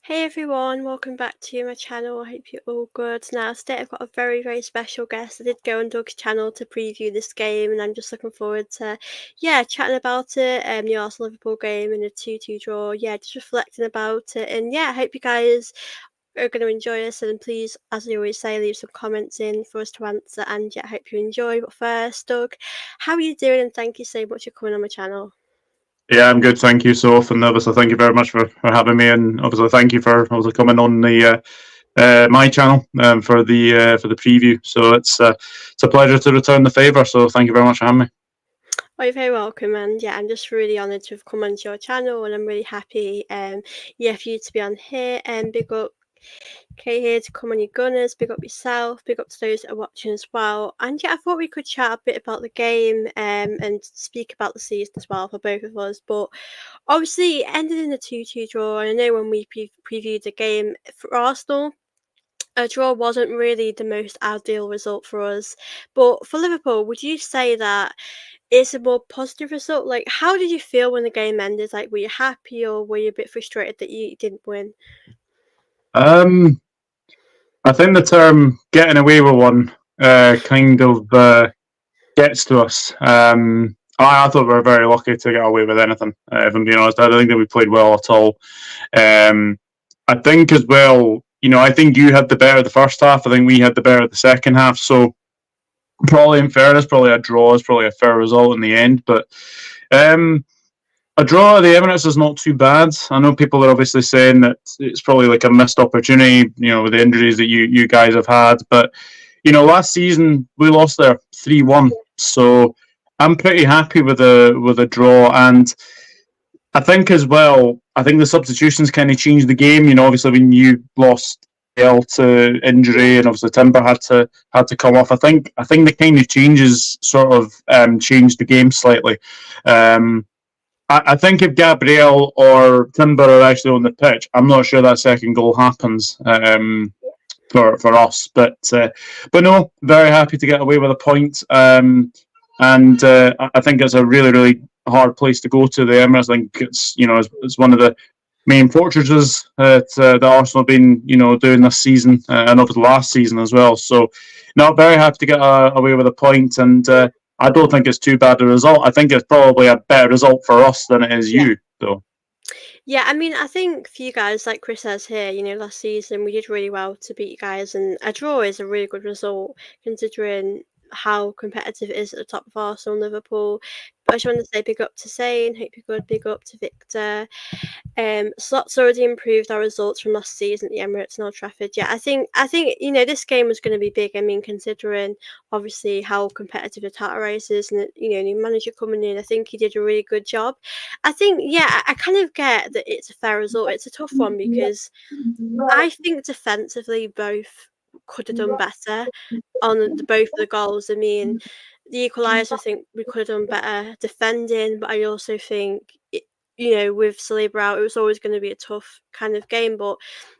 Hey everyone, welcome back to my channel. I hope you're all good. Now, today I've got a very special guest. I did go on Doug's channel to preview this game, and I'm just looking forward to, chatting about it. The Arsenal Liverpool game and a 2-2 draw. Yeah, just reflecting about it, and I hope you guys are going to enjoy this. And please, as I always say, leave some comments in for us to answer. And I hope you enjoy. But first, Doug, how are you doing? And thank you so much for coming on my channel. Yeah, I'm good. Thank you, Soph. And obviously, thank you very much for having me. And obviously, thank you for obviously coming on the my channel for the preview. So it's a pleasure to return the favour. So thank you very much for having me. Oh, you're very welcome, and I'm just really honoured to have come onto your channel, and I'm really happy, for you to be on here. And big up, Kate here to come on your Gunners. Big up yourself. Big up to those that are watching as well. And I thought we could chat a bit about the game, and speak about the season as well for both of us. But obviously, it ended in a 2-2 draw, and I know when we previewed the game for Arsenal, a draw wasn't really the most ideal result for us. But for Liverpool, would you say that it's a more positive result? Like, how did you feel when the game ended? Like, were you happy or were you a bit frustrated that you didn't win? I think the term "getting away with one" kind of gets to us. I thought we were very lucky to get away with anything. If I'm being honest, I don't think that we played well at all. I think as well, I think you had the better of the first half. I think we had the better of the second half. So probably in fairness, probably a draw is probably a fair result in the end. But a draw at the Emirates is not too bad. I know people are obviously saying that it's probably like a missed opportunity, with the injuries that you guys have had. But last season we lost there 3-1, so I'm pretty happy with a draw. And I think as well, I think the substitutions kind of changed the game. Obviously when you lost L to injury, and obviously Timber had to come off. I think the kind of changes sort of changed the game slightly. I think if Gabriel or Timber are actually on the pitch, I'm not sure that second goal happens for us. But no, very happy to get away with a point. And I think it's a really hard place to go to, the Emirates. I think it's one of the main fortresses that Arsenal have been doing this season, and over the last season as well. So, not very happy to get away with a point. And I don't think it's too bad a result. I think it's probably a better result for us than it is you, though. Yeah, I mean, I think for you guys, like Chris says here, last season we did really well to beat you guys, and a draw is a really good result considering how competitive it is at the top of Arsenal and Liverpool. But I just want to say big up to Zane, hope you're good, big up to Victor. Slots already improved our results from last season at the Emirates and Old Trafford. Yeah, I think this game was going to be big. I mean, considering obviously how competitive the title race is, and new manager coming in, I think he did a really good job. I think I kind of get that it's a fair result. It's a tough one because I think defensively both could have done better on both of the goals. I mean, the equaliser, I think we could have done better defending, but I also think with Saliba out, it was always going to be a tough kind of game. But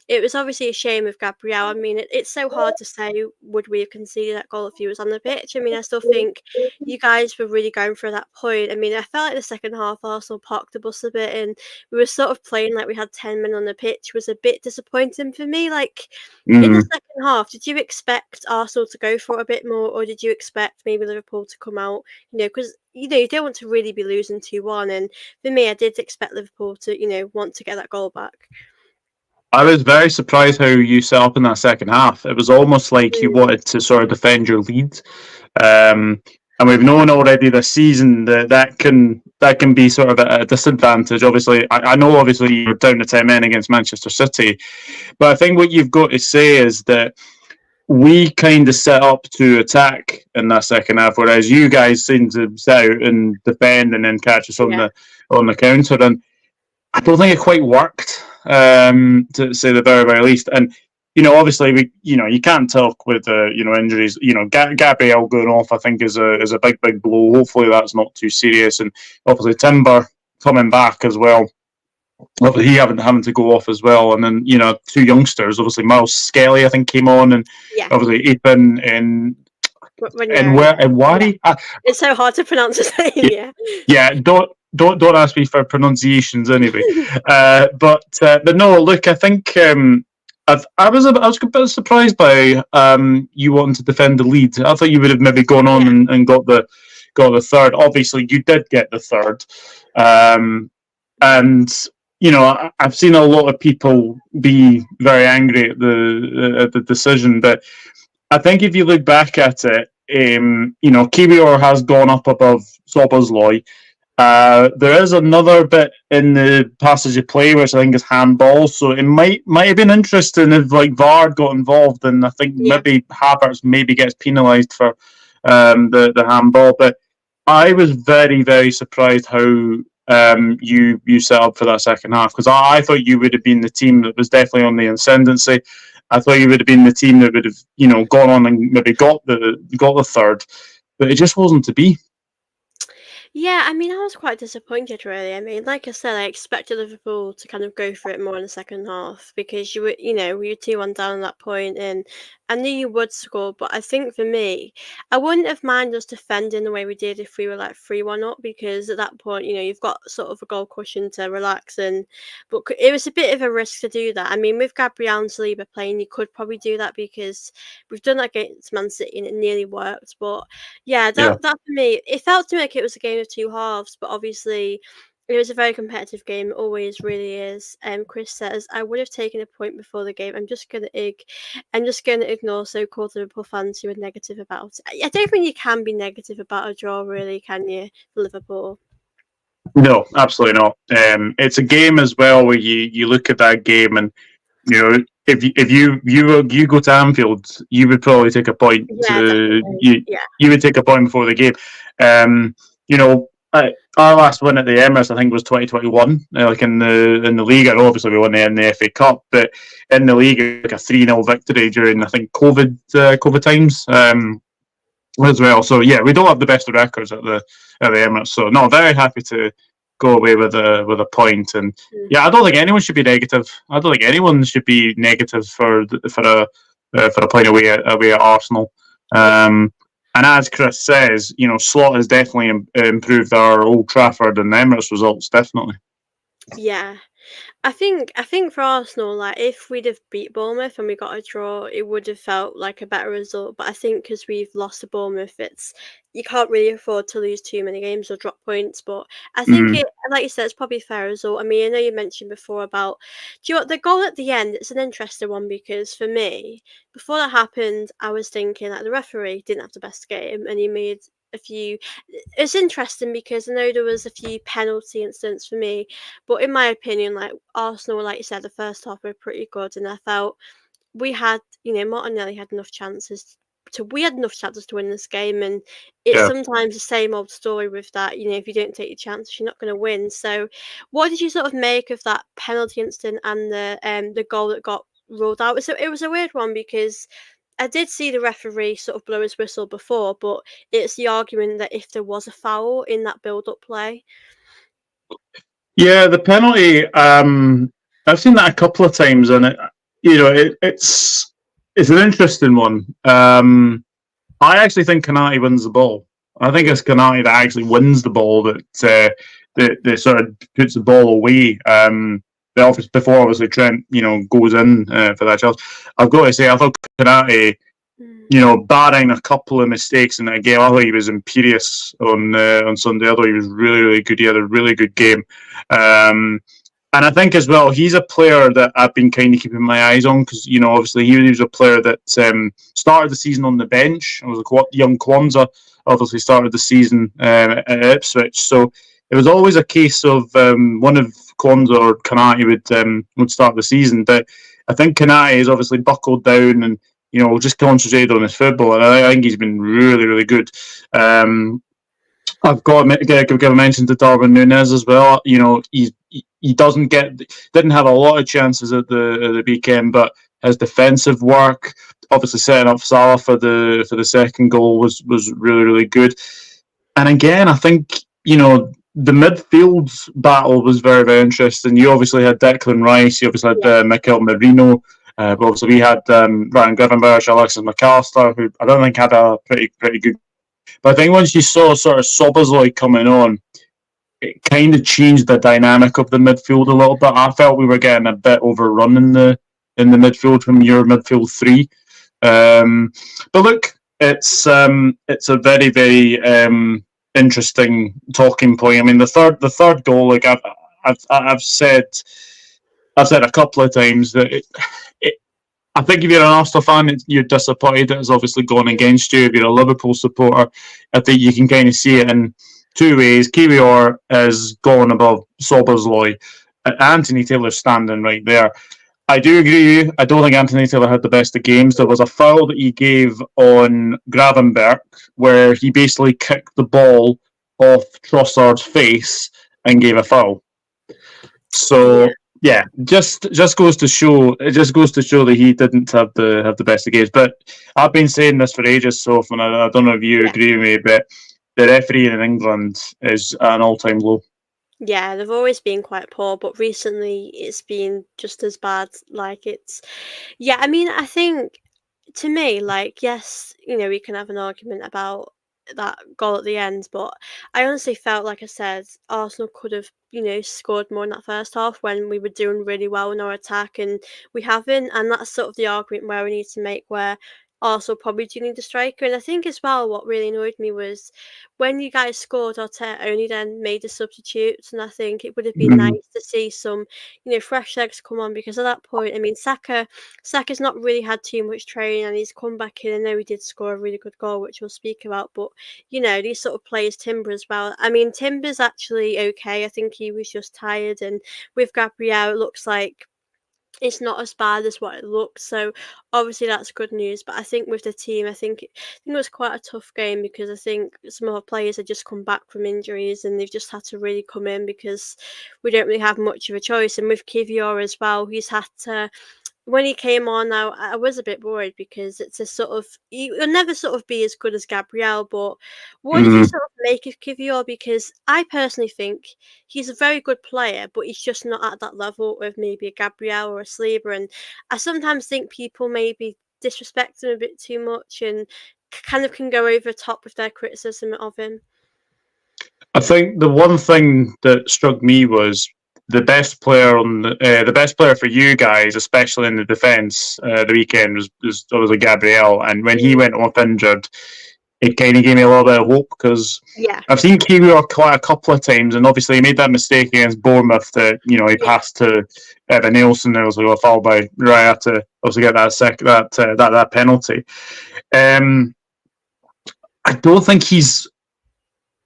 it was obviously a shame of Gabriel. I mean, it's so hard to say would we have conceded that goal if he was on the pitch. I mean, I still think you guys were really going for that point. I mean, I felt like the second half Arsenal parked the bus a bit, and we were sort of playing like we had 10 men on the pitch. Was a bit disappointing for me. Like in the second half, did you expect Arsenal to go for it a bit more, or did you expect maybe Liverpool to come out? Because you don't want to really be losing 2-1, and for me, I did expect Liverpool to want to get that goal back. I was very surprised how you set up in that second half. It was almost like you wanted to sort of defend your lead. And we've known already this season that can be sort of a disadvantage. Obviously, I know obviously you're down to 10 men against Manchester City, but I think what you've got to say is that we kind of set up to attack in that second half, whereas you guys seem to set out and defend and then catch us on the counter. And I don't think it quite worked, to say the very least. And obviously you can't talk with injuries. Gabriel going off, I think, is a big blow. Hopefully that's not too serious. And obviously Timber coming back as well. Obviously he having to go off as well. And then two youngsters, obviously Miles Skelly I think came on, and obviously Ethan and Wari. It's so hard to pronounce his name. Yeah. don't ask me for pronunciations anyway. But no, look, I think I was a bit surprised by you wanting to defend the lead. I thought you would have maybe gone on and got the third. Obviously, you did get the third, and I've seen a lot of people be very angry at the decision, but I think if you look back at it, Kiwior has gone up above Szoboszlai. There is another bit in the passage of play which I think is handball, so it might have been interesting if VAR got involved, and I think maybe Havertz maybe gets penalised for the handball. But I was very, very surprised how you set up for that second half, because I thought you would have been the team that was definitely on the ascendancy. I thought you would have been the team that would have gone on and maybe got the third, but it just wasn't to be. Yeah, I mean, I was quite disappointed, really. I mean, like I said, I expected Liverpool to kind of go for it more in the second half because we were 2-1 down at that point, and I knew you would score. But I think for me, I wouldn't have minded us defending the way we did if we were like 3-1 up, because at that point, you've got sort of a goal cushion to relax. But it was a bit of a risk to do that. I mean, with Gabriel and Saliba playing, you could probably do that because we've done that against Man City and it nearly worked. But yeah, that for me, it felt to me like it was a game of two halves, but obviously it was a very competitive game. It always really is. Chris says, I would have taken a point before the game. I'm just gonna ignore so-called Liverpool fans who are negative about it. I don't think you can be negative about a draw, really, can you, for Liverpool? No, absolutely not. It's a game as well where you look at that game and if you go to Anfield, you would probably take a point. You would take a point before the game. Our last win at the Emirates, I think, was 2021. Like in the league, and obviously we won in the FA Cup, but in the league, like a 3-0 victory during, I think, COVID times as well. So yeah, we don't have the best of records at the Emirates. So no, very happy to go away with a point. And yeah, I don't think anyone should be negative. I don't think anyone should be negative for a point away at Arsenal. And as Chris says, Slot has definitely improved our Old Trafford and Emirates results, definitely. Yeah. I think for Arsenal, like if we'd have beat Bournemouth and we got a draw, it would have felt like a better result. But I think because we've lost to Bournemouth, you can't really afford to lose too many games or drop points. But I think like you said, it's probably a fair result. I mean, I know you mentioned before about, do you know what, the goal at the end? It's an interesting one because for me, before that happened, I was thinking like the referee didn't have the best game and he made a few. It's interesting because I know there was a few penalty incidents for me, but in my opinion, like Arsenal, like you said, the first half were pretty good, and I felt we had, Martinelli had enough chances to win this game, and it's sometimes the same old story with that. If you don't take your chances, you're not going to win. So, what did you sort of make of that penalty incident and the goal that got ruled out? So it was a weird one because I did see the referee sort of blow his whistle before, but it's the argument that if there was a foul in that build-up play. Yeah, the penalty. I've seen that a couple of times, and it's an interesting one. I actually think Konate wins the ball. I think it's Konate that actually wins the ball that sort of puts the ball away. Before obviously Trent, goes in for that chance. I've got to say, I thought Konate, barring a couple of mistakes in that game, I thought he was imperious on Sunday. I thought he was really, really good. He had a really good game. And I think as well, he's a player that I've been kind of keeping my eyes on because, obviously he was a player that started the season on the bench. It was a young Kwanzaa, obviously started the season at Ipswich. So it was always a case of one of Kwanzaa or Konate would start the season. But I think Konate has obviously buckled down and, just concentrated on his football. And I think he's been really, really good. I've got to give a mention to Darwin Núñez as well. He didn't have a lot of chances at the weekend, but his defensive work, obviously setting up Salah for the second goal was really, really good. And again, I think the midfield battle was very, very interesting. You obviously had Declan Rice, you obviously had Mikel Merino, but obviously we had Ryan Gravenberch, Alexis McAllister, who I don't think had a pretty good. But I think once you saw sort of Szoboszlai coming on, it kind of changed the dynamic of the midfield a little bit. I felt we were getting a bit overrun in the midfield from your midfield three. But look, it's a very very interesting talking point. I mean, the third goal, like I've said a couple of times that I think if you're an Arsenal fan, you're disappointed that it's obviously gone against you. If you're a Liverpool supporter, I think you can kind of see it in two ways. Kiwior is gone above Sobersley. Anthony Taylor's standing right there. I do agree with you. I don't think Anthony Taylor had the best of games. There was a foul that he gave on Gravenberch where he basically kicked the ball off Trossard's face and gave a foul. So yeah, just goes to show that he didn't have the best of games. But I've been saying this for ages, Soph, and I don't know if you agree with me, but the refereeing in England is at an all-time low. Yeah, they've always been quite poor, but recently it's been just as bad. Like I mean, I think to me, like, yes, we can have an argument about that goal at the end, but I honestly felt, like I said, Arsenal could have, scored more in that first half when we were doing really well in our attack, and we haven't. And that's sort of the argument where we need to make, where Arsenal probably do need a striker. And I think as well, what really annoyed me was when you guys scored, Arteta only then made the substitutes, and I think it would have been nice to see some, fresh legs come on, because at that point, I mean, Saka's not really had too much training, and he's come back in. I know he did score a really good goal, which we'll speak about, but these sort of players, Timber as well. I mean, Timber's actually okay. I think he was just tired, and with Gabriel, it looks like it's not as bad as what it looks. So obviously that's good news. But I think with the team, I think it was quite a tough game, because I think some of our players had just come back from injuries and they've just had to really come in, because we don't really have much of a choice. And with Kiwior as well, he's had to. When he came on, now I was a bit worried, because it's a sort of, he'll never sort of be as good as Gabriel. But what did you sort of make of Kiwior? Because I personally think he's a very good player, but he's just not at that level of maybe a Gabriel or a Saliba. And I sometimes think people maybe disrespect him a bit too much, and kind of can go over the top with their criticism of him. I think the one thing that struck me was the best player the best player for you guys, especially in the defence, the weekend was obviously Gabriel, and when he went off injured, it kind of gave me a little bit of hope, because I've seen Kiwior quite a couple of times, and obviously he made that mistake against Bournemouth that he passed to Evan Nielsen. There was a foul by Raya to obviously get that penalty. I don't think he's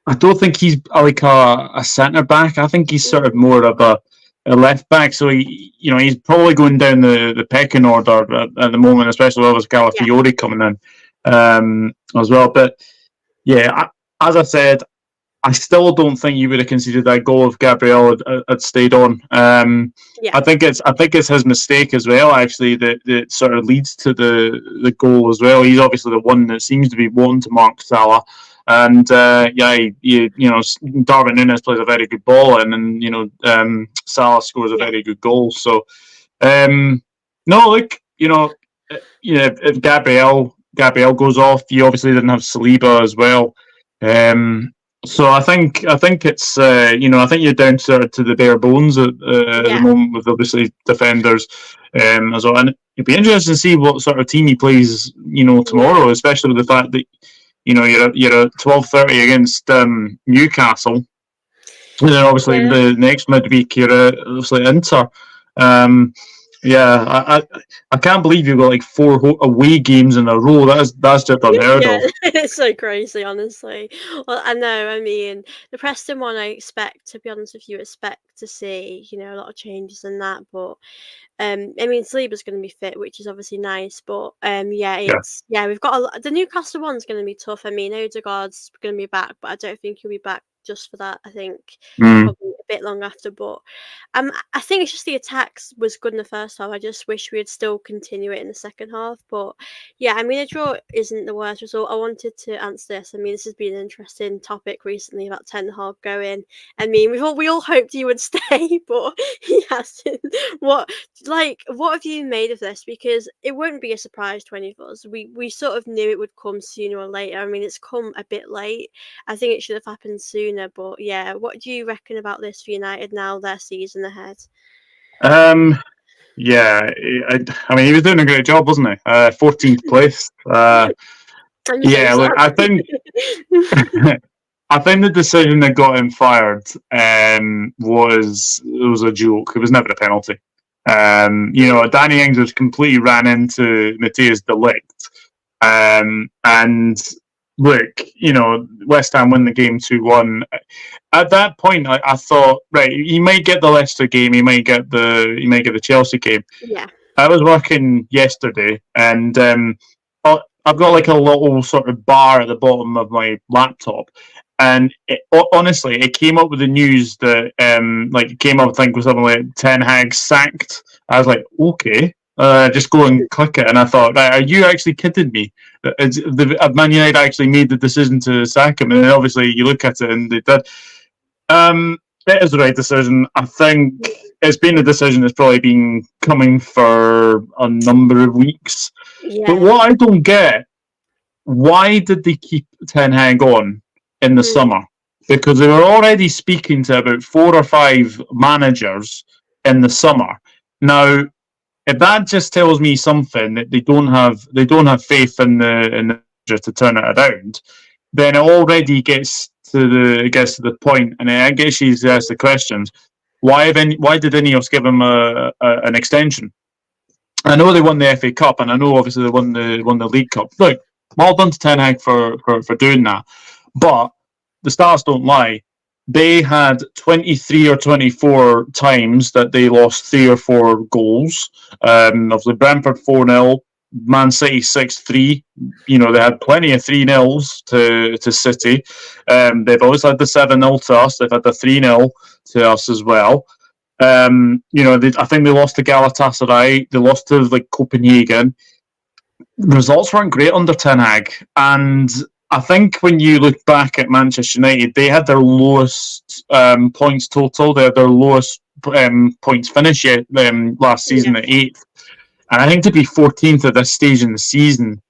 like a centre back. I think he's sort of more of a left back. So he's probably going down the pecking order at the moment, especially with Calafiori coming in as well. But yeah, as I said, I still don't think you would have conceded that goal if Gabriel had stayed on. I think it's his mistake as well, actually, that sort of leads to the goal as well. He's obviously the one that seems to be wanting to mark Salah. And Darwin Núñez plays a very good ball, and Salah scores a very good goal. So if Gabriel goes off, you obviously didn't have Saliba as well. So I think it's I think you're down to the bare bones at the moment, with obviously defenders as well. And it'd be interesting to see what sort of team he plays tomorrow, especially with the fact that you're at 12:30 against Newcastle, and then obviously the next midweek you're at obviously Inter. I can't believe you've got like 4 away games in a row. That's just unheard of. It's so crazy, honestly. Well, I know. I mean, the Preston one, to be honest with you, expect to see a lot of changes in that. But I mean, Saliba's going to be fit, which is obviously nice. But we've got the Newcastle one's going to be tough. I mean, Odegaard's going to be back, but I don't think he'll be back just for that. I think probably a bit long after. But I think it's just the attacks was good in the first half. I just wish we'd still continue it in the second half. But yeah, I mean, a draw isn't the worst result. I wanted to answer this. I mean, this has been an interesting topic recently about Ten Hag going. I mean, we all hoped he would stay, but he hasn't. What like, what have you made of this? Because it won't be a surprise to any of us. We sort of knew it would come sooner or later. I mean, it's come a bit late. I think it should have happened sooner. But yeah, what do you reckon about this for United now? Their season ahead. Um, yeah, I mean, he was doing a great job, wasn't he? 14th place. I'm so Yeah, look, I think sad. I think the decision that got him fired was a joke. It was never a penalty. Danny Ings was completely ran into Matthias de Ligt. And look, West Ham win the game 2-1. At that point, I thought, right, he might get the Leicester game, he might get the Chelsea game. Yeah. I was working yesterday, and I've got like a little sort of bar at the bottom of my laptop, and honestly, it came up with the news that it came up, I think, with something like Ten Hag sacked. I was like, okay, just go and click it, and I thought, right, are you actually kidding me? Man United actually made the decision to sack him, and then obviously you look at it, and they did. That is the right decision. I think it's been a decision that's probably been coming for a number of weeks. Yeah. But what I don't get, why did they keep Ten Hag on in the summer? Because they were already speaking to about 4 or 5 managers in the summer. Now, if that just tells me something that they don't have faith in the manager to turn it around, then it already gets to the point, and I guess she's asked the questions. Why did Ineos give him an extension? I know they won the FA Cup, and I know obviously they won the League Cup. Look, well done to Ten Hag for doing that. But the stats don't lie. They had 23 or 24 times that they lost 3 or 4 goals. Obviously, Brentford 4-0, Man City 6-3. They had plenty of 3-0s to City. They've always had the 7-0 to us. They've had the 3-0 to us as well. I think they lost to Galatasaray. They lost to Copenhagen. Results weren't great under Ten Hag, and I think when you look back at Manchester United, they had their lowest points total. They had their lowest points finish last season at 8th. And I think to be 14th at this stage in the season,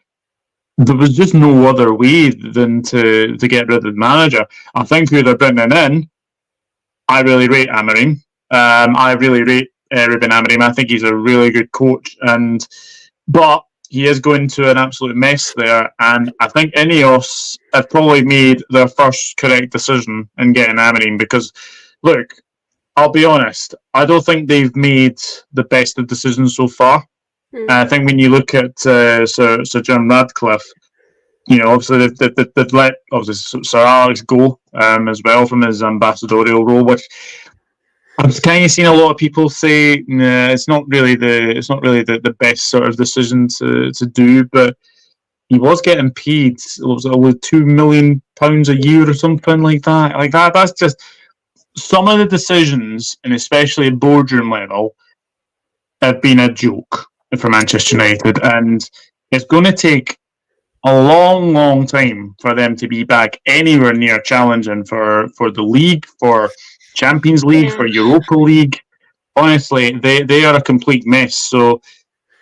there was just no other way than to get rid of the manager. I think who they're bringing in, I really rate Amorim. I really rate Ruben Amorim. I think he's a really good coach, but he is going to an absolute mess there, and I think Ineos have probably made their first correct decision in getting Amorim, because, look, I'll be honest, I don't think they've made the best of decisions so far. I think when you look at Sir Jim Radcliffe, obviously they've let obviously Sir Alex go as well from his ambassadorial role, which I've kind of seen a lot of people say it's not really the best sort of decision to do, but he was getting paid was £2 million a year or something like that. Like that's just some of the decisions, and especially at boardroom level, have been a joke for Manchester United, and it's going to take a long, long time for them to be back anywhere near challenging for the league, for Champions League, for Europa League. Honestly, they are a complete mess. So,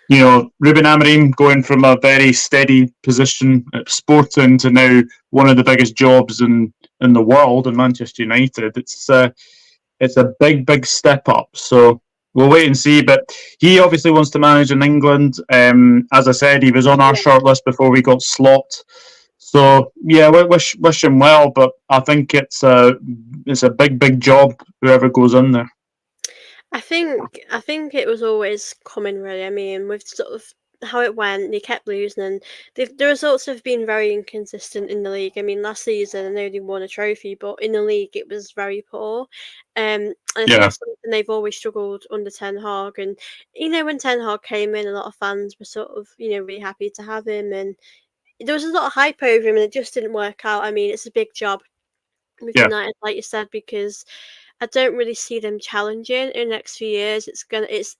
Ruben Amorim going from a very steady position at Sporting to now one of the biggest jobs in the world in Manchester United. It's a big, big step up. So we'll wait and see. But he obviously wants to manage in England. As I said, he was on our shortlist before we got Slot. So yeah, we wish him well. But I think it's a big, big job, whoever goes in there. I think it was always coming, really. I mean, with sort of how it went, they kept losing, and the results have been very inconsistent in the league. I mean, last season I know they won a trophy, but in the league it was very poor. And I think that's something they've always struggled under Ten Hag. And when Ten Hag came in, a lot of fans were sort of really happy to have him, and there was a lot of hype over him, and it just didn't work out. I mean, it's a big job with United, like you said, because I don't really see them challenging in the next few years. It's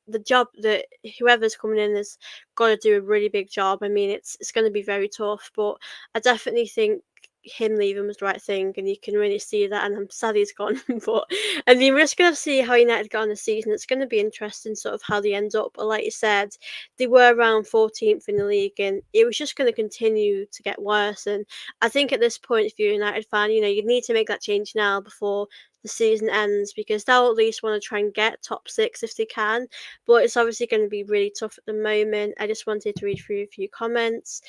the job that whoever's coming in has got to do a really big job. I mean, it's going to be very tough, but I definitely think him leaving was the right thing, and you can really see that. And I'm sad he's gone, but I mean, we're just gonna see how United get on the season. It's going to be interesting, sort of how they end up. But like you said, they were around 14th in the league, and it was just going to continue to get worse. And I think at this point, if you're a United fan, you need to make that change now before the season ends, because they'll at least want to try and get top 6 if they can. But it's obviously going to be really tough at the moment. I just wanted to read through a few comments.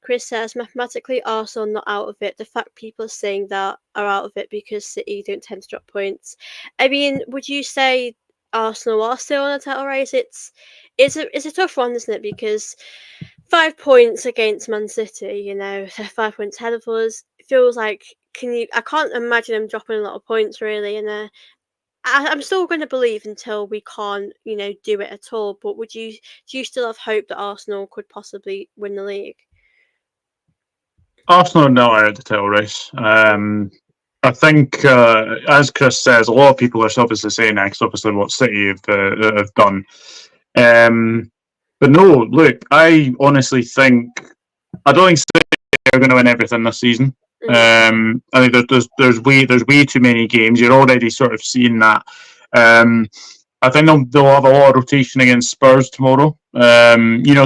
Chris says, mathematically, Arsenal not out of it. The fact people are saying that are out of it because City don't tend to drop points. I mean, would you say Arsenal are still on a title race? It's a tough one, isn't it? Because 5 points against Man City, they're 5 points ahead of us. It feels like, I can't imagine them dropping a lot of points, really. And I'm still going to believe until we can't, do it at all. But do you still have hope that Arsenal could possibly win the league? Arsenal are not out of the title race. I think, as Chris says, a lot of people are obviously saying next, obviously what City have done. But no, look, I honestly think, I don't think City are going to win everything this season. I think there's way too many games. You're already sort of seeing that. I think they'll have a lot of rotation against Spurs tomorrow.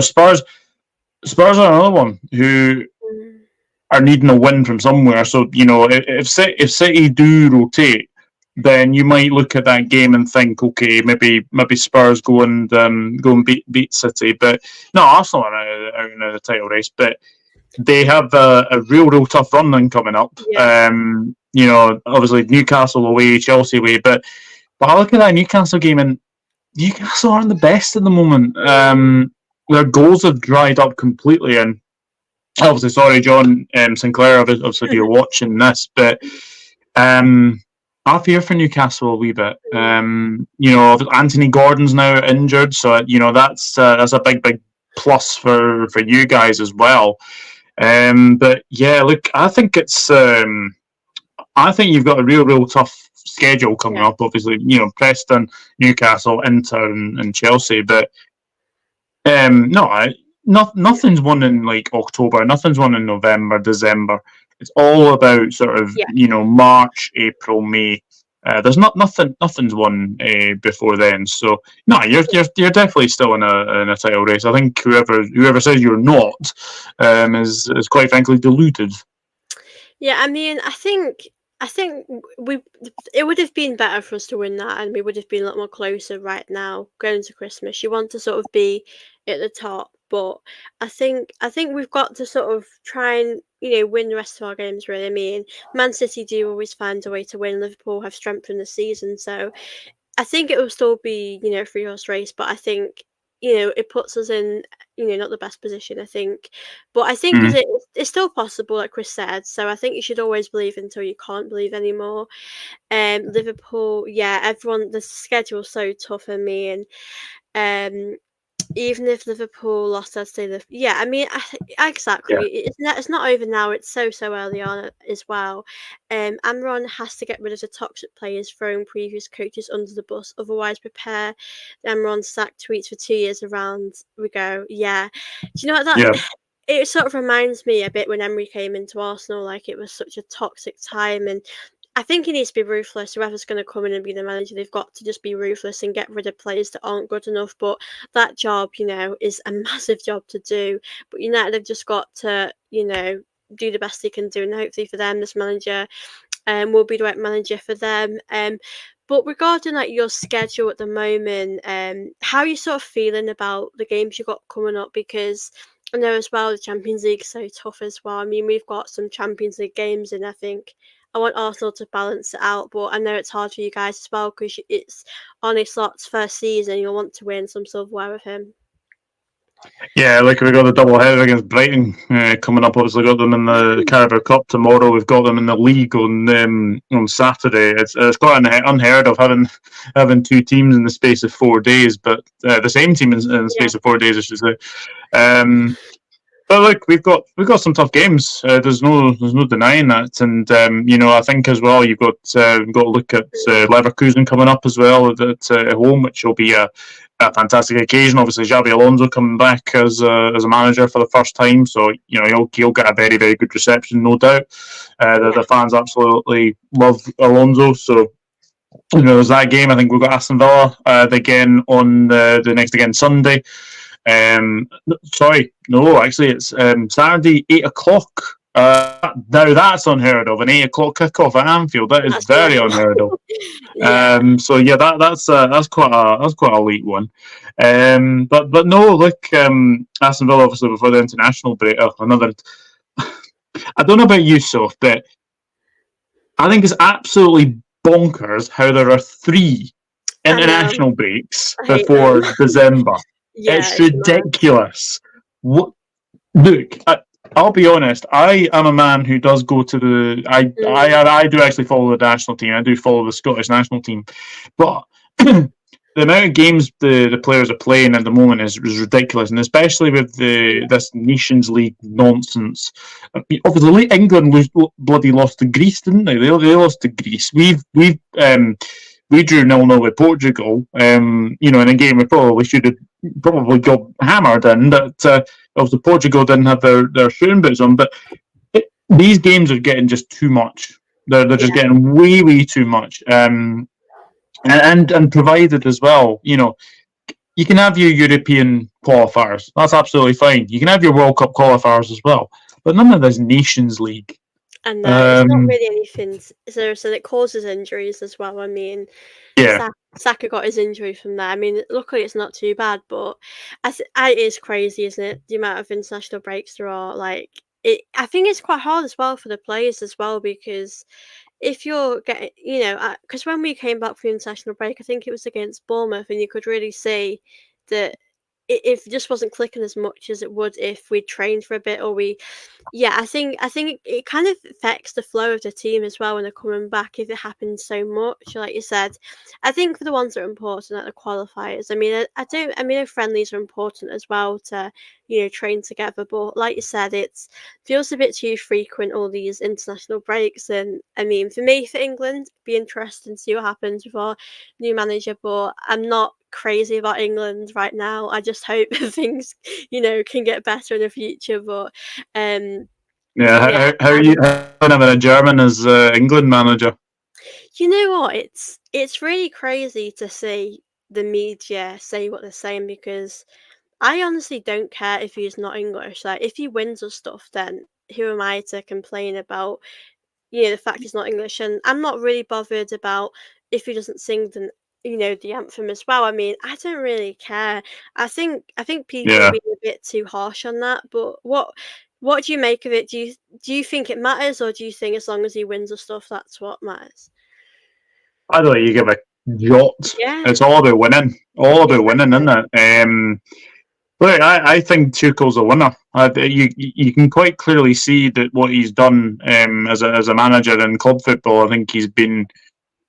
Spurs are another one who are needing a win from somewhere. So if City do rotate, then you might look at that game and think, okay, maybe Spurs go and beat City. But no, Arsenal are out in the title race, but they have a real tough run then coming up. Yeah. Obviously Newcastle away, Chelsea away, but I look at that Newcastle game and Newcastle aren't the best at the moment. Their goals have dried up completely, and obviously, sorry, John Sinclair, obviously you're watching this, but I fear for Newcastle a wee bit. Anthony Gordon's now injured, so that's a big plus for you guys as well. But yeah, look, I think I think you've got a real tough schedule coming up. Obviously, Preston, Newcastle, Inter, and Chelsea. But nothing's won in like October. Nothing's won in November, December. It's all about sort of March, April, May. There's nothing's won before then. So no, you're definitely still in a title race. I think whoever says you're not is quite frankly deluded. Yeah, I mean, I think it would have been better for us to win that, and we would have been a lot more closer right now going to Christmas. You want to sort of be at the top, but I think we've got to sort of try and win the rest of our games. Really, I mean, Man City do always find a way to win. Liverpool have strengthened the season, so I think it will still be a 3-horse race. But I think it puts us in not the best position, I think. But I think it's still possible, like Chris said. So I think you should always believe until you can't believe anymore. Liverpool, everyone, the schedule's so tough for me, and even if Liverpool lost, I'd say I mean, exactly. Yeah. It's not over now. It's so early on as well. Amron has to get rid of the toxic players throwing previous coaches under the bus. Otherwise, prepare the Amron sack tweets for 2 years around. We go, yeah. Do you know what that? Yeah. It sort of reminds me a bit when Emery came into Arsenal. Like, it was such a toxic time, and I think he needs to be ruthless. Whoever's going to come in and be the manager, they've got to just be ruthless and get rid of players that aren't good enough. But that job, is a massive job to do. But United have just got to, do the best they can do. And hopefully for them, this manager will be the right manager for them. But regarding like your schedule at the moment, how are you sort of feeling about the games you got coming up? Because I know as well the Champions League is so tough as well. I mean, we've got some Champions League games, and I think I want Arsenal to balance it out, but I know it's hard for you guys as well because it's Arne Slot's first season. You'll want to win some silverware with him. Yeah, like we got the double header against Brighton coming up. Obviously, got them in the Carabao Cup tomorrow. We've got them in the league on Saturday. It's quite unheard of having two teams in the space of 4 days, but the same team in the space of 4 days, I should say. But look, we've got some tough games. There's no denying that, and I think as well you've got to look at Leverkusen coming up as well at home, which will be a fantastic occasion. Obviously, Xabi Alonso coming back as a manager for the first time, so he'll get a very, very good reception, no doubt. The fans absolutely love Alonso, so there's that game. I think we've got Aston Villa again on the next again Sunday. Sorry, no, actually it's Saturday 8 o'clock. Now that's unheard of, an 8 o'clock kickoff at Anfield. That is very unheard of. So yeah, that's quite a late one. But no, look, Aston Villa obviously before the international break. Another. I don't know about you, Soph, but I think it's absolutely bonkers how there are 3 international breaks before December. Yeah, it's ridiculous. Look, I'll be honest. I am a man who does go to the. I do actually follow the national team. I do follow the Scottish national team, but the amount of games the players are playing at the moment is ridiculous, and especially with this Nations League nonsense. Obviously, England bloody lost to Greece, didn't they? They lost to Greece. We drew 0-0 with Portugal. In a game we probably should have got hammered in. That obviously Portugal didn't have their shooting boots on, but these games are getting just too much. They're just getting way, way too much. And provided as well, you can have your European qualifiers. That's absolutely fine. You can have your World Cup qualifiers as well, but none of this Nations League. And it's not really anything. So it causes injuries as well. I mean, Saka got his injury from there. I mean, luckily it's not too bad, but it is crazy, isn't it? The amount of international breaks there are. I think it's quite hard as well for the players as well, because if you're getting, because when we came back from the international break, I think it was against Bournemouth, and you could really see that it just wasn't clicking as much as it would if we trained for a bit, or I think it kind of affects the flow of the team as well when they're coming back if it happens so much. Like you said, I think for the ones that are important, like the qualifiers. I mean, friendlies are important as well to train together. But like you said, it feels a bit too frequent, all these international breaks. And I mean, for England, it'd be interesting to see what happens with our new manager. But I'm not crazy about England right now. I just hope things can get better in the future. But how are you having a German as England manager? You know what, it's really crazy to see the media say what they're saying, because I honestly don't care if he's not English. Like, if he wins us stuff, then who am I to complain about the fact he's not English? And I'm not really bothered about if he doesn't sing the anthem as well. I mean, I don't really care. I think people are being a bit too harsh on that. But what do you make of it? Do you think it matters, or do you think as long as he wins the stuff, that's what matters? I don't think you give a jot. Yeah. It's all about winning. All about winning, isn't it? Look, I think Tuchel's a winner. You can quite clearly see that what he's done as a manager in club football. I think he's been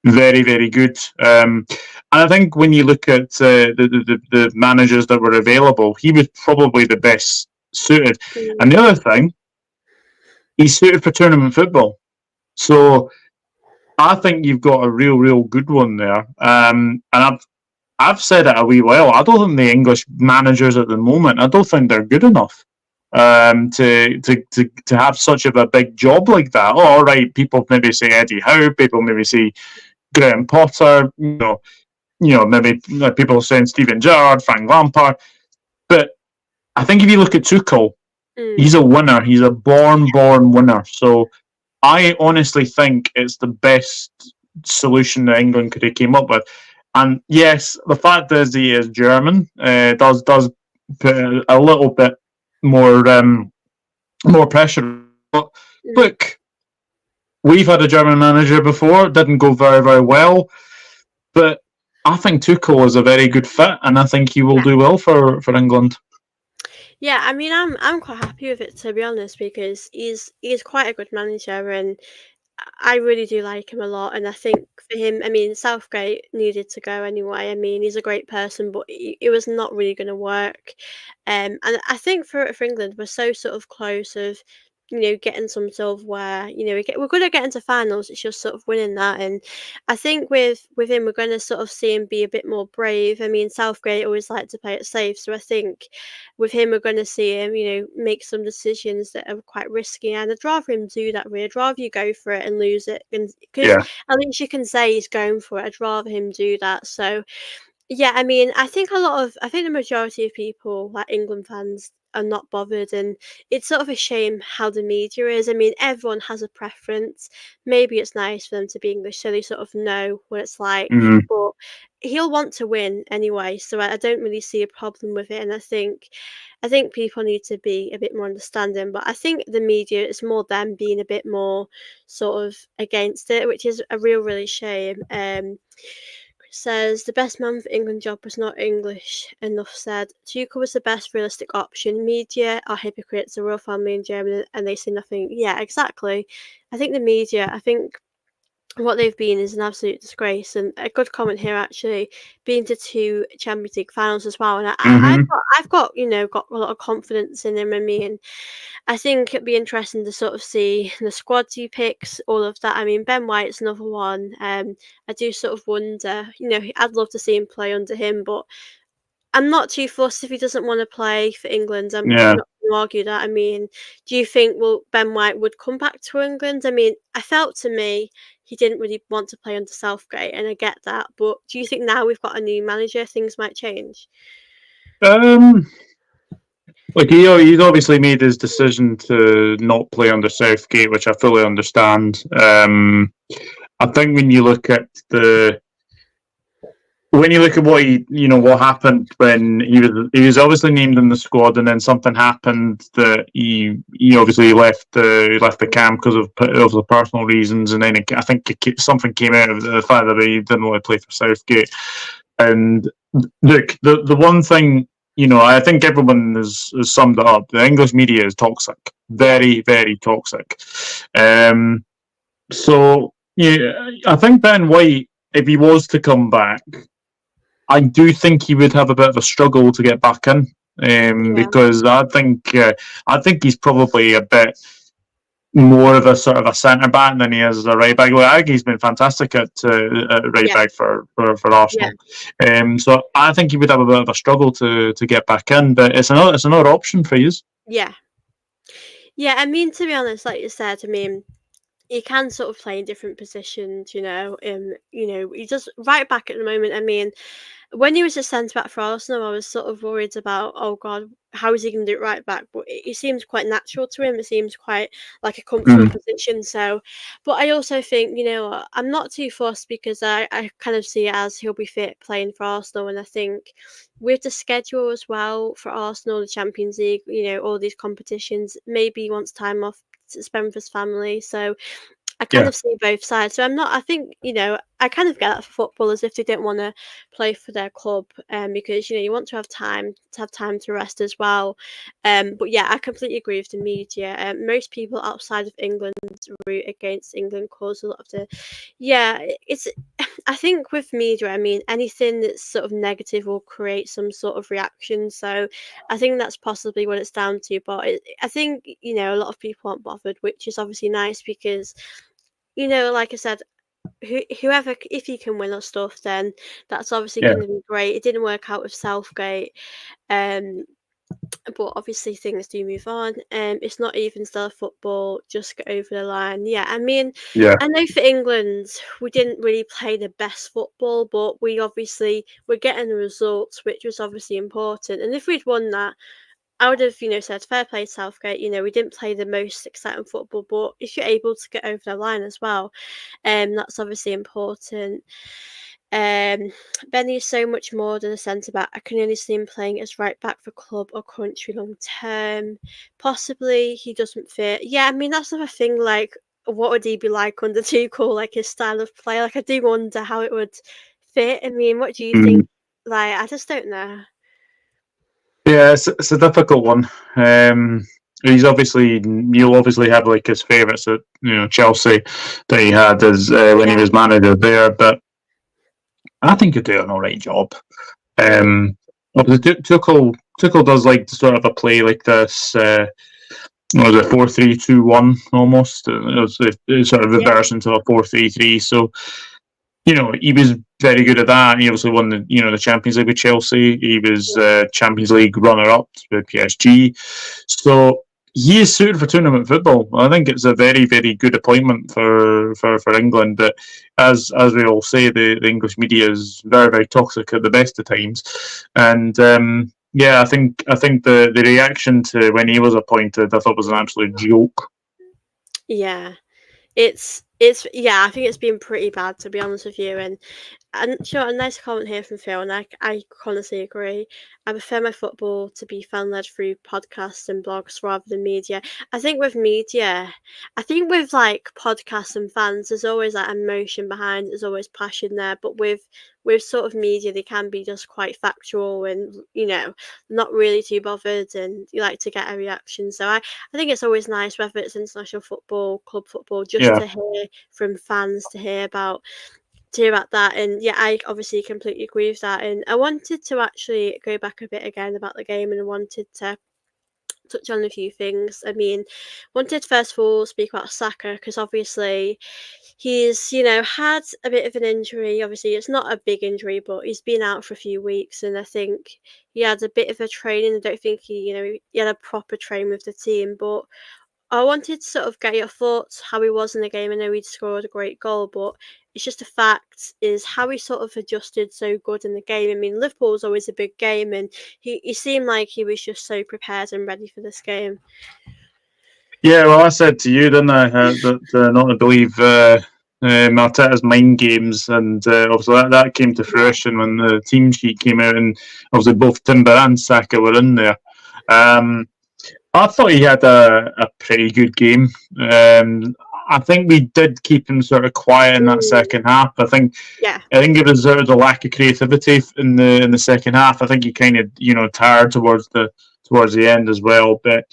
very, very good. And I think when you look at the managers that were available, he was probably the best suited. And the other thing, he's suited for tournament football. So I think you've got a real, real good one there. And I've said it a wee while. I don't think the English managers at the moment, I don't think they're good enough to have such a big job like that. Oh, all right, people maybe say Eddie Howe, people maybe say Graham Potter, maybe people saying Steven Gerrard, Frank Lampard. But I think if you look at Tuchel, he's a winner. He's a born winner. So I honestly think it's the best solution that England could have came up with. And yes, the fact is he is German does put a little bit more pressure. But look, we've had a German manager before. It didn't go very, very well. But I think Tuchel is a very good fit, and I think he will do well for England. Yeah, I mean, I'm quite happy with it, to be honest, because he's quite a good manager, and I really do like him a lot, and I think for him, I mean, Southgate needed to go anyway. I mean, he's a great person, but it was not really going to work. And I think for England, we're so sort of close of, getting some silverware. We're good at getting to finals. It's just sort of winning that, and I think with him, we're going to sort of see him be a bit more brave. I mean, Southgate always liked to play it safe, so I think with him, we're going to see him, make some decisions that are quite risky. And I'd rather him do that. Really, I'd rather you go for it and lose it, and because Yeah. at least you can say he's going for it. I'd rather him do that. So yeah, I mean, I think the majority of people, like England fans, are not bothered, and it's sort of a shame how the media is. I mean, everyone has a preference. Maybe it's nice for them to be English so they sort of know what it's like, Mhm. but he'll want to win anyway, so I don't really see a problem with it. And I think people need to be a bit more understanding, but I think the media is more them being a bit more sort of against it, which is a really shame. Says the best man for England job was not English enough said. Tuchel was the best realistic option. Media are hypocrites, a royal family in Germany, and they say nothing. Yeah, exactly. I think the media, I think what they've been is an absolute disgrace. And a good comment here actually, being to two Champions League finals as well. And Mhm. I've got got a lot of confidence in him and me, and I think it'd be interesting to sort of see the squads he picks, all of that. I mean, Ben White's another one. I do sort of wonder, I'd love to see him play under him, but I'm not too fussed if he doesn't want to play for England. I'm Yeah. not going to argue that. I mean, do you think Ben White would come back to England? I mean, I felt to me he didn't really want to play under Southgate, and I get that. But do you think now we've got a new manager, things might change? Um. Like he's obviously made his decision to not play under Southgate, which I fully understand. I think when you look at what happened when he was obviously named in the squad, and then something happened that he obviously left the camp because of the personal reasons, and then I think something came out of the fact that he didn't want to play for Southgate. And look, the one thing, I think everyone has summed it up. The English media is toxic, Yeah, very very toxic. So yeah, I think Ben White, if he was to come back, I do think he would have a bit of a struggle to get back in, yeah, because I think he's probably a bit more of a sort of a centre back than he is as a right back. Well, I think he's been fantastic at right yeah, back for yeah, Arsenal. So I think he would have a bit of a struggle to get back in, but it's another option for you. yeah. Yeah, I mean, to be honest, like you said, I mean, he can sort of play in different positions, he does right back at the moment. I mean, when he was a centre back for Arsenal, I was sort of worried about, oh God, how is he going to do it right back? But it seems quite natural to him. It seems quite like a comfortable Mm. position. So, but I also think, I'm not too fussed because I kind of see it as he'll be fit playing for Arsenal. And I think with the schedule as well for Arsenal, the Champions League, all these competitions, maybe he wants time off to spend with his family. So I kind Yeah, of see both sides. So I'm not. I think I kind of get that for footballers if they don't want to play for their club, because you want to have time to rest as well. But yeah, I completely agree with the media. Most people outside of England root against England, cause a lot of the. Yeah, it's. I think with media, I mean anything that's sort of negative will create some sort of reaction. So I think that's possibly what it's down to. But I think a lot of people aren't bothered, which is obviously nice because like I said, whoever, if he can win us stuff, then that's obviously yeah, going to be great. It didn't work out with Southgate, um, but obviously things do move on. It's not even still football, just get over the line. Yeah, I mean, yeah, I know for England, we didn't really play the best football, but we obviously were getting the results, which was obviously important. And if we'd won that, I would have, said fair play to Southgate. We didn't play the most exciting football, but if you're able to get over the line as well, that's obviously important. Um, Benny is so much more than a centre back. I can only see him playing as right back for club or country long term. Possibly he doesn't fit. Yeah, I mean that's another thing. Like, what would he be like under Tuchel? Like his style of play. Like I do wonder how it would fit. I mean, what do you mm. think? Like, I just don't know. Yeah. It's a difficult one. You'll obviously have like his favourites at Chelsea that he had as when he was manager there, but I think he'll do an alright job. Obviously, Tuchel does like to sort of a play like this. Was it 4-3-2-1 almost? It sort of reverse into a 4-3-3. So he was very good at that. He obviously won the Champions League with Chelsea. He was Champions League runner-up with PSG. So he is suited for tournament football. I think it's a very, very good appointment for England. But as we all say, the English media is very, very toxic at the best of times. And I think the reaction to when he was appointed, I thought was an absolute joke. Yeah. It's I think it's been pretty bad, to be honest with you, and sure, a nice comment here from Phil, and I honestly agree. I prefer my football to be fan led through podcasts and blogs rather than media. I think with like podcasts and fans, there's always that emotion behind it, there's always passion there, but with sort of media, they can be just quite factual and not really too bothered, and you like to get a reaction. So I think it's always nice, whether it's international football, club football, just to hear from fans, to hear about that. And I obviously completely agree with that. And I wanted to actually go back a bit again about the game, and I wanted to touch on a few things. I mean, wanted first of all speak about Saka, because obviously he's had a bit of an injury. Obviously it's not a big injury, but he's been out for a few weeks, and I think he had a bit of a training. I don't think he had a proper train with the team, but I wanted to sort of get your thoughts how he was in the game. I know he'd scored a great goal, but it's just a fact is how he sort of adjusted so good in the game. I mean, Liverpool was always a big game, and he seemed like he was just so prepared and ready for this game. Yeah, well, I said to you, didn't I, that not to believe Arteta's mind games, and obviously that came to fruition when the team sheet came out, and obviously both Timber and Saka were in there. I thought he had a pretty good game. I think we did keep him sort of quiet in that second half. I think it was sort of the lack of creativity in the second half. I think he kind of tired towards the end as well. But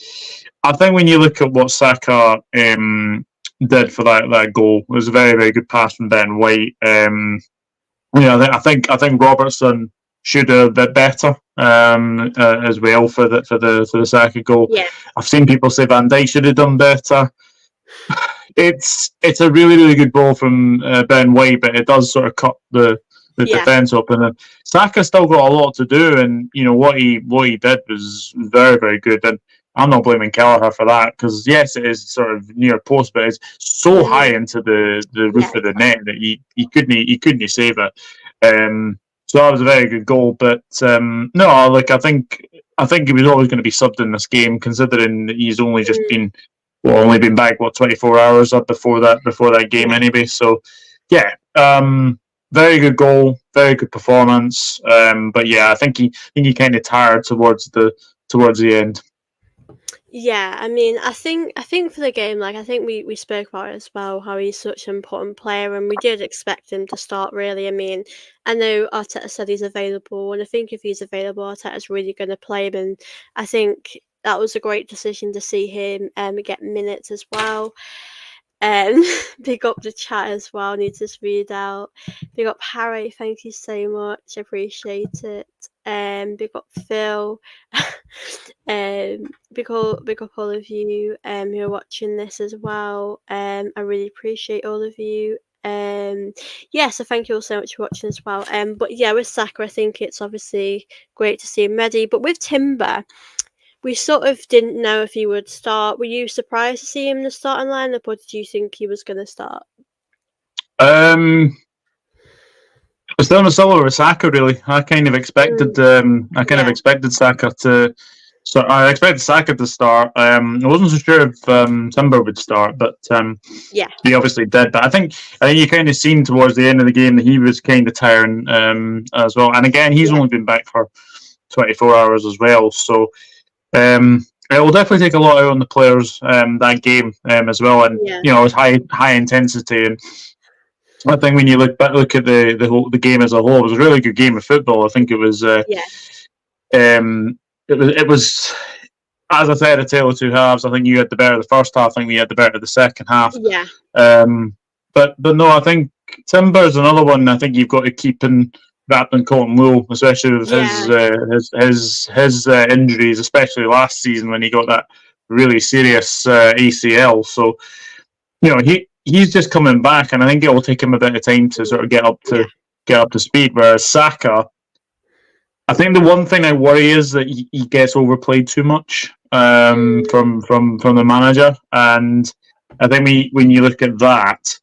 I think when you look at what Saka did for that goal, it was a very, very good pass from Ben White. I think Robertson should have a bit better as well for the Saka goal. Yeah. I've seen people say Van Dijk should have done better. It's a really, really good ball from Ben White, but it does sort of cut the defence open. And Saka still got a lot to do, and what he did was very, very good. And I'm not blaming Kelleher for that, because yes, it is sort of near post, but it's so high into the roof of the net that he couldn't save it. So that was a very good goal. But I think he was always going to be subbed in this game, considering that he's only just been back 24 hours up before that game anyway. So very good goal, very good performance. But I think he kind of tired towards the end. Yeah, I mean, I think for the game, like I think we spoke about it as well, how he's such an important player, and we did expect him to start. Really, I mean, I know Arteta said he's available, and I think if he's available, Arteta's really going to play him, and I think that was a great decision to see him get minutes as well. Big up the chat as well. Need to read out. Big up Harry. Thank you so much. Appreciate it. Big up Phil. Big up all of you who are watching this as well. I really appreciate all of you. So thank you all so much for watching as well. But with Saka, I think it's obviously great to see him ready. But with Timber, we sort of didn't know if he would start. Were you surprised to see him in the starting lineup, or did you think he was going to start? Still on the solo with Saka, really. I kind of expected expected Saka to. So I expected Saka to start. I wasn't so sure if Timber would start, but he obviously did. But I think you kind of seen towards the end of the game that he was kind of tiring as well. And again, he's only been back for 24 hours as well. So it will definitely take a lot out on the players that game as well. And it was high intensity. And I think when you look at the game as a whole, it was a really good game of football. I think it was. It was as I said, a tale of two halves. I think you had the better of the first half. I think we had the better of the second half. Yeah. But no, I think Timber's another one. I think you've got to keep wrapped in cotton wool, especially with his injuries, especially last season when he got that really serious ACL. So he's just coming back, and I think it will take him a bit of time to sort of get up to speed. Whereas Saka, I think the one thing I worry is that he gets overplayed too much from the manager, and I think when you look at that,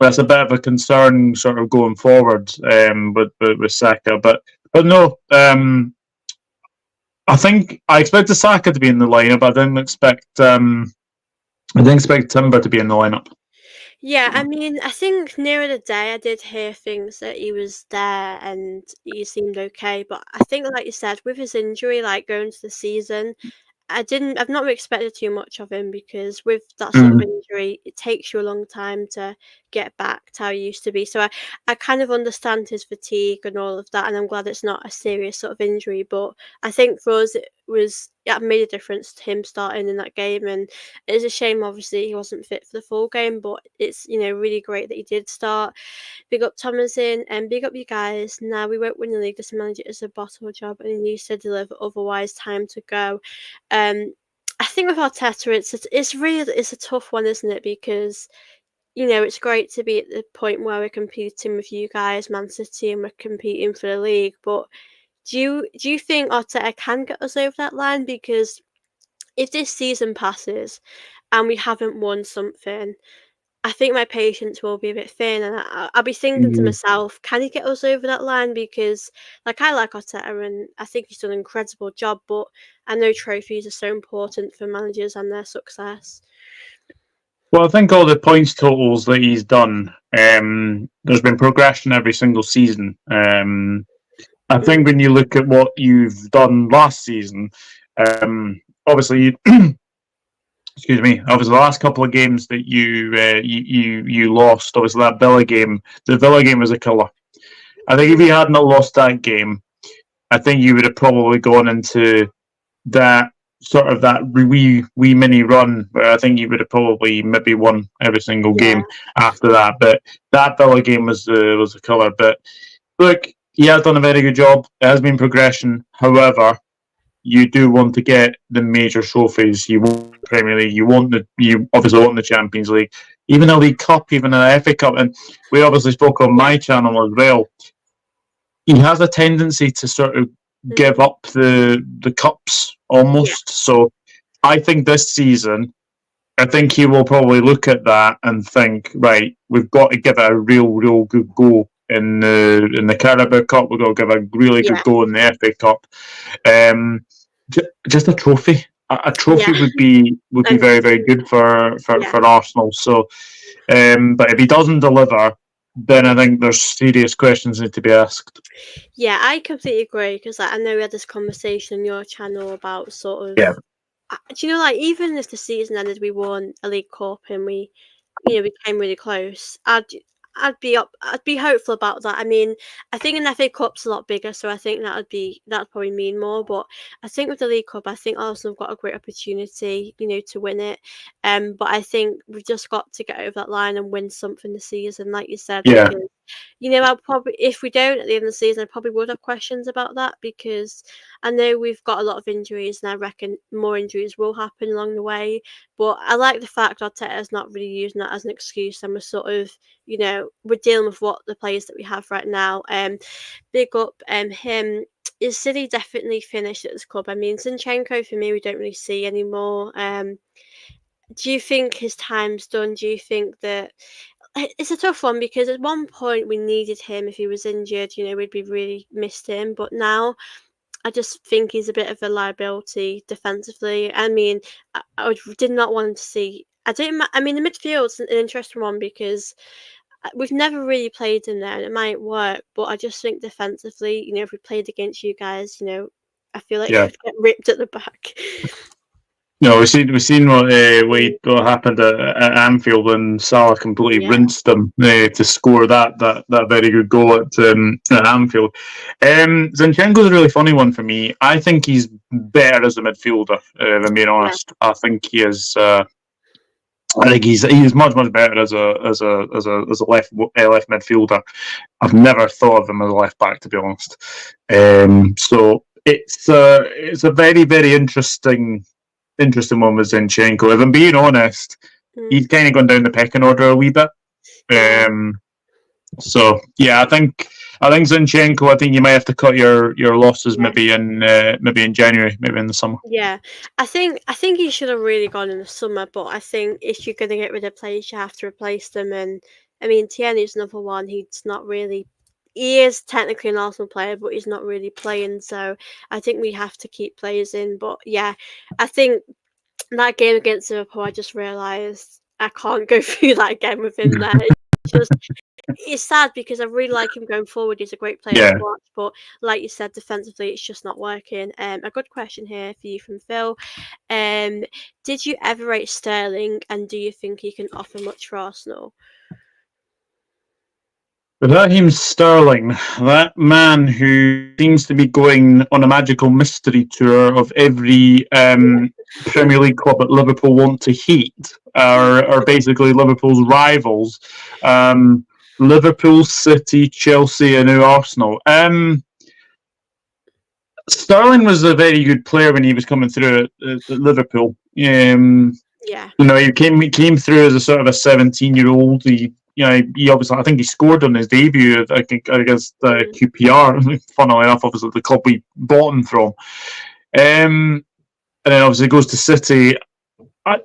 that's a bit of a concern sort of going forward with Saka. But no, I think I expected Saka to be in the lineup. I didn't expect Timber to be in the lineup. Yeah, I mean, I think nearer the day I did hear things that he was there and he seemed okay, but I think, like you said, with his injury, like going to the season, I've not really expected too much of him because with that sort of injury, it takes you a long time to get back to how you used to be. So I kind of understand his fatigue and all of that, and I'm glad it's not a serious sort of injury. But I think for us, it made a difference to him starting in that game, and it's a shame, obviously, he wasn't fit for the full game. But it's really great that he did start. Big up Thomasin and big up you guys. Now we won't win the league. This manager is a bottle job and he needs to deliver. Otherwise, time to go. I think with Arteta, it's a tough one, isn't it? Because it's great to be at the point where we're competing with you guys, Man City, and we're competing for the league. But do you think Arteta can get us over that line? Because if this season passes and we haven't won something, I think my patience will be a bit thin, and I'll be thinking to myself, can he get us over that line? Because, I like Arteta, and I think he's done an incredible job, but I know trophies are so important for managers and their success. Well, I think all the points totals that he's done, there's been progression every single season. I think when you look at what you've done last season, obviously, excuse me, obviously the last couple of games that you lost, obviously that Villa game, the Villa game was a killer. I think if you hadn't lost that game, I think you would have probably gone into that sort of that wee mini run where I think you would have probably maybe won every single game after that. But that Villa game was a killer. But look, he has done a very good job. It has been progression. However, you do want to get the major trophies. You want the Premier League. You obviously want the Champions League, even the League Cup, even the FA Cup. And we obviously spoke on my channel as well. He has a tendency to sort of give up the cups almost. Yeah. So I think this season, I think he will probably look at that and think, right, we've got to give it a real good go in the Carabao Cup. We've got to give a really good go in the FA Cup. Just a trophy. A trophy would be very, very good for Arsenal. So, but if he doesn't deliver, then I think there's serious questions need to be asked. Yeah, I completely agree because I know we had this conversation on your channel about sort of. Yeah. Do you know, even if the season ended, we won a League Cup and we came really close. I'd be hopeful about that. I mean, I think an FA Cup's a lot bigger, so I think that'd probably mean more. But I think with the League Cup, I think Arsenal have got a great opportunity, to win it. But I think we've just got to get over that line and win something this season, like you said. Yeah. Because, I'll probably, if we don't at the end of the season, I probably would have questions about that because I know we've got a lot of injuries, and I reckon more injuries will happen along the way. But I like the fact Arteta's not really using that as an excuse, and we're sort of, we're dealing with what the players that we have right now. Big up him. Is City definitely finished at this club? I mean, Zinchenko for me, we don't really see anymore. Do you think his time's done? Do you think that it's a tough one because at one point we needed him if he was injured? We'd be really missed him, but now I just think he's a bit of a liability defensively. I mean, I did not want to see. I mean, the midfield's an interesting one because we've never really played in there, and it might work. But I just think defensively, if we played against you guys, I feel like we'd get ripped at the back. we've seen what happened at Anfield when Salah completely Yeah, rinsed them to score that very good goal at Anfield. Zinchenko's a really funny one for me. I think he's better as a midfielder. If I'm being yeah. honest, I think he is. I think he's much better as a left midfielder. I've never thought of him as a left back, to be honest. So it's a very interesting one with Zinchenko. If I'm being honest, Mm, he's kind of gone down the pecking order a wee bit. yeah. Um, so yeah, I think Zinchenko. I think you might have to cut your losses Yeah. maybe in January, maybe in the summer. Yeah, I think he should have really gone in the summer, but I think if you're gonna get rid of players, you have to replace them. And I mean, Tierney's another one. He's not really. He is technically an Arsenal player, but he's not really playing. So I think we have to keep players in. But yeah, I think that game against Liverpool, I just realised I can't go through that again with him there. It's just it's sad because I really like him going forward. He's a great player to Yeah. watch, but like you said, defensively, it's just not working. A good question here for you from Phil. Um, did you ever rate Sterling, and do you think he can offer much for Arsenal? Raheem Sterling, that man who seems to be going on a magical mystery tour of every Premier League club that Liverpool want to hate, are basically Liverpool's rivals. Liverpool, City, Chelsea, and now Arsenal. Sterling was a very good player when he was coming through at Liverpool. Yeah. He came through as a sort of a 17-year-old. He obviously, I think he scored on his debut. I think against Mm, QPR. Funnily enough, obviously the club we bought him from. And then obviously goes to City.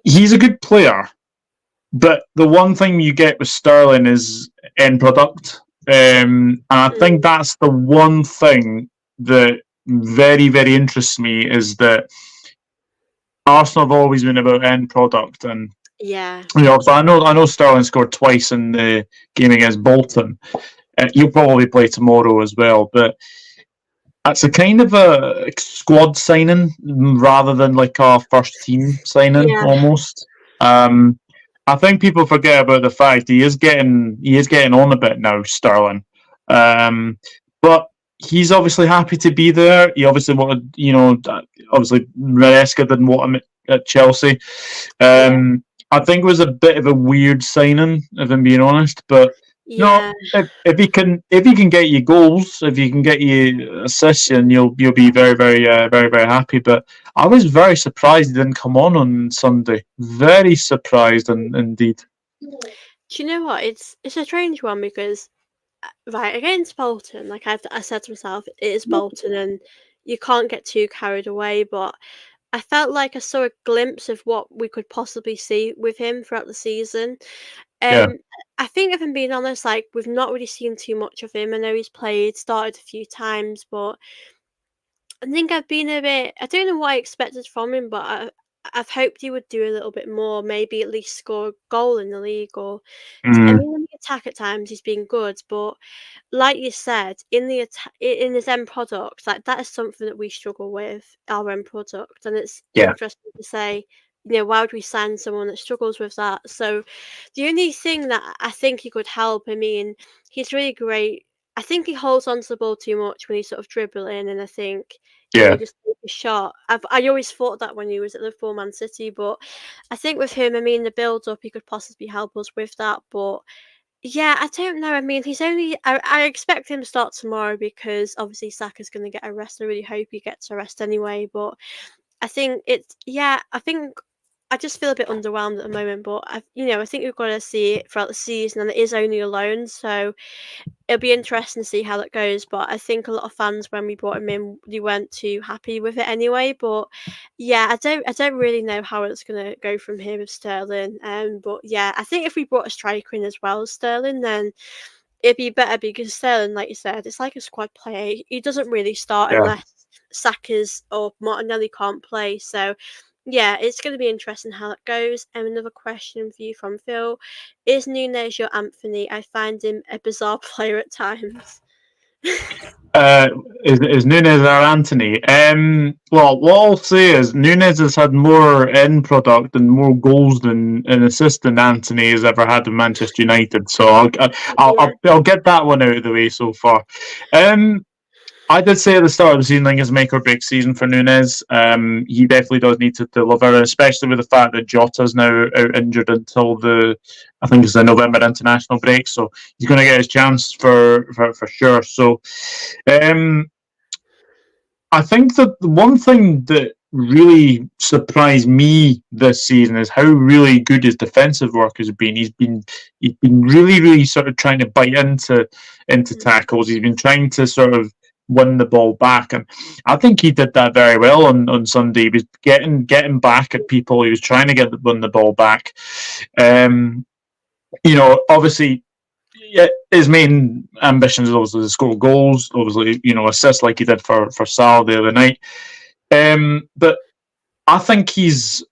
He's a good player, but the one thing you get with Sterling is end product. And I think mm, that's the one thing that very interests me, is that Arsenal have always been about end product. And yeah. so I know Sterling scored twice in the game against Bolton. He'll probably play tomorrow as well, but that's a kind of a squad signing rather than like a first team signing Yeah. almost. I think people forget about the fact he is getting on a bit now, Sterling. But he's obviously happy to be there. He obviously wanted, obviously Maresca didn't want him at Chelsea. Yeah. I think it was a bit of a weird signing, if I'm being honest. But no, Yeah. if he can get you goals, if he can get you assists, and you'll be very happy. But I was very surprised he didn't come on Sunday. Very surprised, indeed. Do you know what? It's a strange one because right against Bolton, like I said to myself, it is Bolton, and you can't get too carried away. But I felt like I saw a glimpse of what we could possibly see with him throughout the season. Yeah, Um, I think if I'm being honest, like we've not really seen too much of him. I know he's started a few times, but I think I've been a bit. I don't know what I expected from him, but I've hoped he would do a little bit more. Maybe at least score a goal in the league, or I mm, mean, in the attack at times he's been good, but like you said, in his end product, like that is something that we struggle with, our end product, and it's yeah, interesting to say, why would we sign someone that struggles with that? So, the only thing that I think he could help, I mean, he's really great. I think he holds on to the ball too much when he's sort of dribbling, and I think. yeah, Just take a shot. I always thought that when he was at Liverpool, Man City, but I think with him, I mean, the build up, he could possibly help us with that. But yeah, I don't know. I mean, he's only. I expect him to start tomorrow because obviously Saka's going to get a rest. I really hope he gets a rest anyway. But I think it's. Yeah, I think I just feel a bit underwhelmed at the moment. But I think we've got to see it throughout the season, and it is only a loan, so it'll be interesting to see how that goes. But I think a lot of fans, when we brought him in, they weren't too happy with it anyway. But yeah, I don't really know how it's gonna go from here with Sterling. But yeah, I think if we brought a striker in as well as Sterling, then it'd be better because Sterling, like you said, it's like a squad player. He doesn't really start yeah. unless Saka's or Martinelli can't play. So yeah, it's going to be interesting how that goes. And another question for you from Phil: is Nunes your Anthony? I find him a bizarre player at times. Is Nunes or Anthony? Well, what I'll say is Nunes has had more end product and more goals and assists than Anthony has ever had in Manchester United. So I'll get that one out of the way so far. I did say at the start of the season, I think it's a make or break season for Nunes. He definitely does need to deliver, especially with the fact that Jota's now out injured until I think it's the November international break. So he's going to get his chance for sure. So I think that the one thing that really surprised me this season is how really good his defensive work has been. He's been really sort of trying to bite into tackles. He's been trying to sort of win the ball back, and I think he did that very well on Sunday. He was getting back at people. He was trying to win the ball back. Obviously, his main ambition is obviously to score goals. Obviously, assists like he did for Sal the other night. But I think he's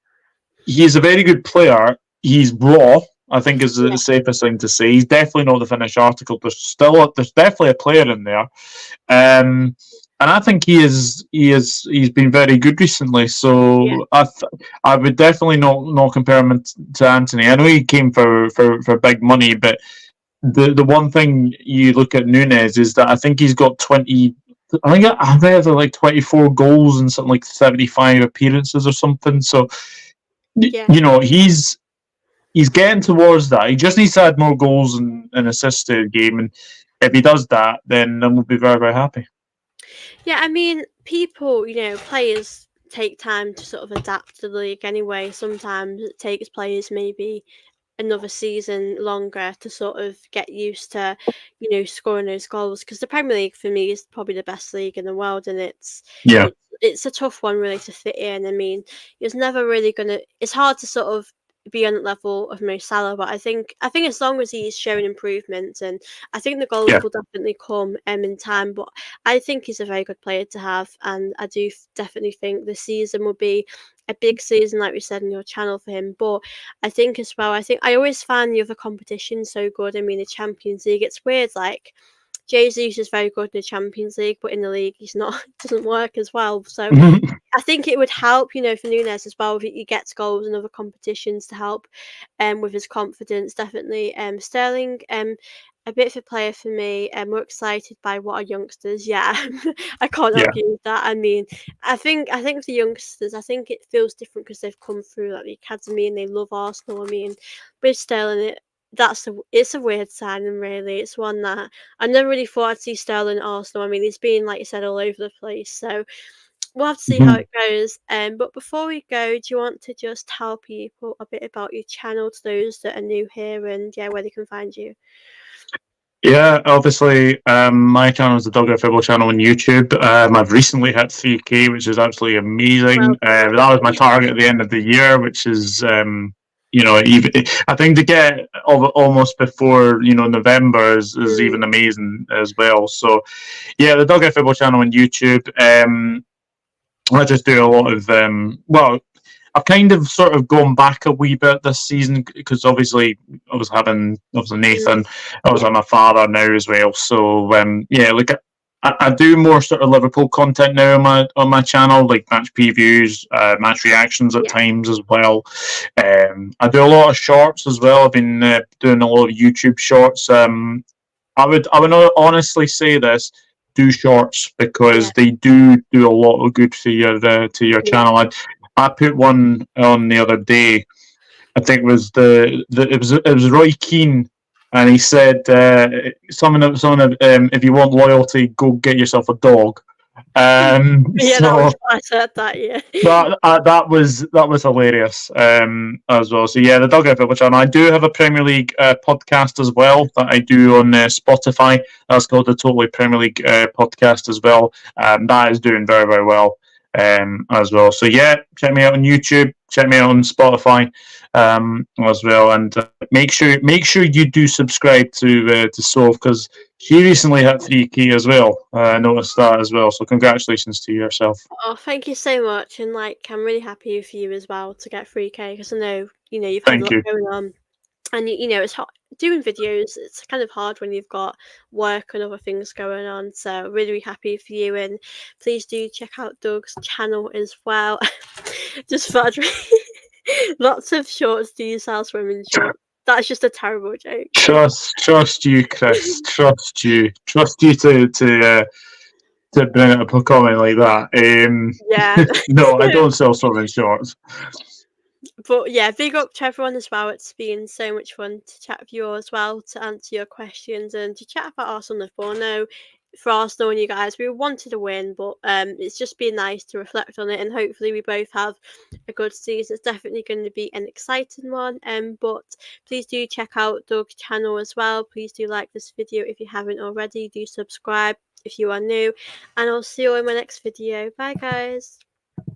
a very good player. He's raw, I think, is the safest thing to say. He's definitely not the finished article. There's definitely a player in there, and I think he's been very good recently. So I would definitely not compare him to Anthony. I know he came for big money, but the one thing you look at Nunes is that I think he's got 20. I think I have like 24 goals and something like 75 appearances or something. So he's getting towards that. He just needs to add more goals and assists to the game, and if he does that, then we'll be very, very happy. Yeah, I mean, people, players take time to sort of adapt to the league anyway. Sometimes it takes players maybe another season longer to sort of get used to, scoring those goals. Because the Premier League for me is probably the best league in the world, and it's a tough one really to fit in. I mean, it's never really it's hard to sort of be on the level of Mo Salah, but I think as long as he's showing improvements, and I think the goals will definitely come in time. But I think he's a very good player to have, and I do definitely think the season will be a big season, like we said in your channel, for him. But I think as well, I always find the other competition so good. I mean, the Champions League, it's weird, like Jesus is very good in the Champions League, but in the league he's not. It doesn't work as well. So I think it would help, for Nunes as well, if he gets goals in other competitions to help with his confidence. Definitely. Sterling, a bit of a player for me. We're excited by what our youngsters. Yeah, I can't argue with that. I mean, I think with the youngsters, I think it feels different because they've come through like the academy and they love Arsenal. I mean, with Sterling, it's a weird signing, really. It's one that I never really thought I'd see Sterling at Arsenal. I mean, he's been, like you said, all over the place. So we'll have to see how it goes. But before we go, do you want to just tell people a bit about your channel to those that are new here, and where they can find you? Yeah, obviously, my channel is the Dog Football channel on YouTube. I've recently hit 3K, which is absolutely amazing. That was my target at the end of the year, which is even I think to get almost before November is even amazing as well. So yeah, the Dog Football channel on YouTube. I just do a lot of I've kind of sort of gone back a wee bit this season because obviously I was having Nathan, I was on my father now as well. So look, I do more sort of Liverpool content now on my channel, like match previews, match reactions at times as well. I do a lot of shorts as well. I've been doing a lot of YouTube shorts. I would honestly say this: do shorts because they do a lot of good to your channel. I put one on the other day. I think it was it was Roy Keane, and he said someone if you want loyalty, go get yourself a dog. I said that. Yeah, that was hilarious as well. So yeah, the Dog Football channel. I do have a Premier League podcast as well that I do on Spotify. That's called the Totally Premier League podcast as well. That is doing very, very well as well. So yeah, check me out on YouTube. Check me out on Spotify as well, and make sure you do subscribe to Soph because she recently hit 3K as well. I noticed that as well. So congratulations to yourself. Oh, thank you so much, and I'm really happy for you as well to get 3K because I know you've had a lot going on, and it's doing videos, it's kind of hard when you've got work and other things going on. So really happy for you, and please do check out Doug's channel as well. Just for lots of shorts, DSL swimming shorts. That's just a terrible joke. Trust you, Chris. Trust you to bring up a comment like that. Yeah. No, I don't sell swimming shorts. But yeah, big up to everyone as well. It's been so much fun to chat with you all as well, to answer your questions and to chat about Arsenal Liverpool. I know for Arsenal and you guys, we wanted to win, but it's just been nice to reflect on it, and hopefully we both have a good season. It's definitely going to be an exciting one. But please do check out Doug's channel as well. Please do like this video if you haven't already. Do subscribe if you are new, and I'll see you in my next video. Bye guys.